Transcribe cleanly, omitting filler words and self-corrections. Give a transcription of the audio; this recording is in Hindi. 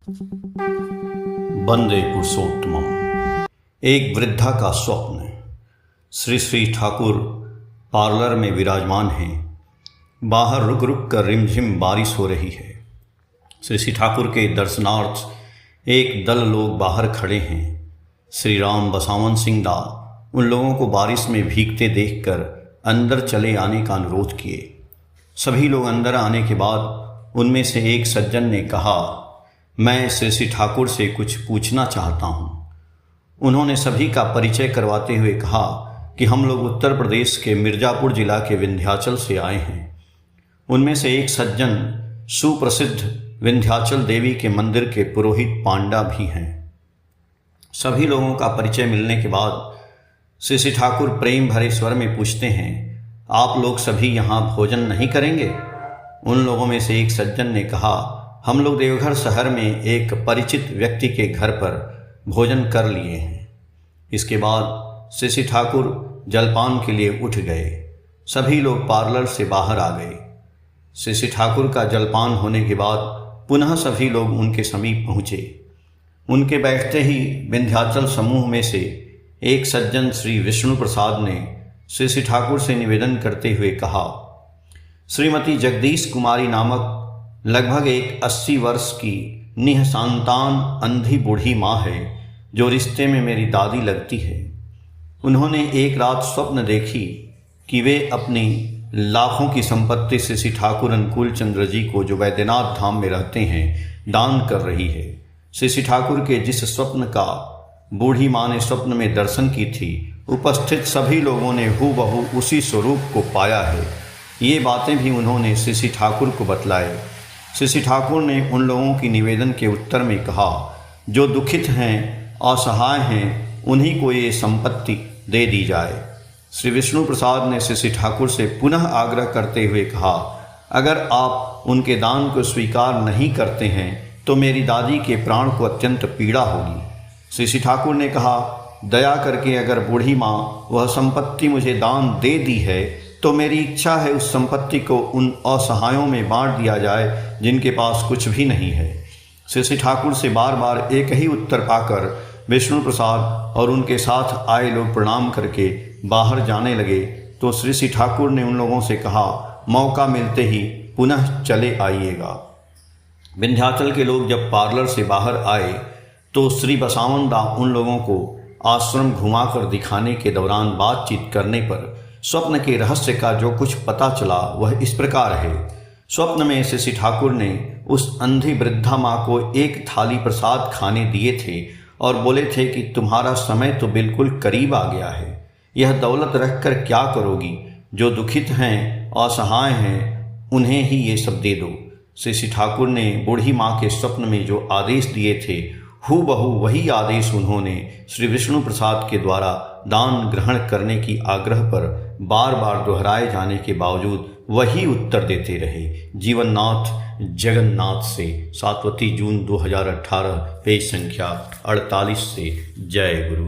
वंदे पुरुषोत्तमम। एक वृद्धा का स्वप्न। श्री श्री ठाकुर पार्लर में विराजमान हैं। बाहर रुक रुक कर रिमझिम बारिश हो रही है। श्री श्री ठाकुर के दर्शनार्थ एक दल लोग बाहर खड़े हैं। श्री राम बसावन सिंह दा उन लोगों को बारिश में भीगते देखकर अंदर चले आने का अनुरोध किए। सभी लोग अंदर आने के बाद उनमें से एक सज्जन ने कहा, मैं श्री श्री ठाकुर से कुछ पूछना चाहता हूँ। उन्होंने सभी का परिचय करवाते हुए कहा कि हम लोग उत्तर प्रदेश के मिर्ज़ापुर जिला के विंध्याचल से आए हैं। उनमें से एक सज्जन सुप्रसिद्ध विंध्याचल देवी के मंदिर के पुरोहित पांडा भी हैं। सभी लोगों का परिचय मिलने के बाद श्री श्री ठाकुर प्रेम भरे स्वर में पूछते हैं, आप लोग सभी यहाँ भोजन नहीं करेंगे? उन लोगों में से एक सज्जन ने कहा, हम लोग देवघर शहर में एक परिचित व्यक्ति के घर पर भोजन कर लिए हैं। इसके बाद श्री श्री ठाकुर जलपान के लिए उठ गए। सभी लोग पार्लर से बाहर आ गए। श्री श्री ठाकुर का जलपान होने के बाद पुनः सभी लोग उनके समीप पहुँचे। उनके बैठते ही विंध्याचल समूह में से एक सज्जन श्री विष्णु प्रसाद ने श्री श्री ठाकुर से निवेदन करते हुए कहा, श्रीमती जगदीश कुमारी नामक लगभग एक 80 वर्ष की निःसंतान अंधी बूढ़ी माँ है, जो रिश्ते में मेरी दादी लगती है। उन्होंने एक रात स्वप्न देखी कि वे अपनी लाखों की संपत्ति से श्री ठाकुर अनुकूल चंद्र जी को, जो वैद्यनाथ धाम में रहते हैं, दान कर रही है। श्री श्री ठाकुर के जिस स्वप्न का बूढ़ी माँ ने स्वप्न में दर्शन की थी, उपस्थित सभी लोगों ने हूबहू उसी स्वरूप को पाया है। ये बातें भी उन्होंने श्री श्री ठाकुर को बतलाए। श्री श्री ठाकुर ने उन लोगों की निवेदन के उत्तर में कहा, जो दुखित हैं, असहाय हैं, उन्हीं को ये संपत्ति दे दी जाए। श्री विष्णु प्रसाद ने श्री श्री ठाकुर से पुनः आग्रह करते हुए कहा, अगर आप उनके दान को स्वीकार नहीं करते हैं तो मेरी दादी के प्राण को अत्यंत पीड़ा होगी। श्री श्री ठाकुर ने कहा, दया करके अगर बूढ़ी माँ वह संपत्ति मुझे दान दे दी है तो मेरी इच्छा है उस संपत्ति को उन असहायों में बांट दिया जाए जिनके पास कुछ भी नहीं है। श्री श्री ठाकुर से बार बार एक ही उत्तर पाकर विष्णु प्रसाद और उनके साथ आए लोग प्रणाम करके बाहर जाने लगे तो श्री श्री ठाकुर ने उन लोगों से कहा, मौका मिलते ही पुनः चले आइएगा। विंध्याचल के लोग जब पार्लर से बाहर आए तो श्री बसावन दा उन लोगों को आश्रम घुमाकर दिखाने के दौरान बातचीत करने पर स्वप्न के रहस्य का जो कुछ पता चला वह इस प्रकार है। स्वप्न में श्री श्री ठाकुर ने उस अंधी वृद्धा माँ को एक थाली प्रसाद खाने दिए थे और बोले थे कि तुम्हारा समय तो बिल्कुल करीब आ गया है, यह दौलत रखकर क्या करोगी? जो दुखित हैं, असहाय हैं, उन्हें ही ये सब दे दो। श्री श्री ठाकुर ने बूढ़ी माँ के स्वप्न में जो आदेश दिए थे, हूबहू वही आदेश उन्होंने श्री विष्णु प्रसाद के द्वारा दान ग्रहण करने की आग्रह पर बार बार दोहराए जाने के बावजूद वही उत्तर देते रहे। जीवननाथ जगन्नाथ से 7 जून 2018, पेज संख्या 48 से। जय गुरु।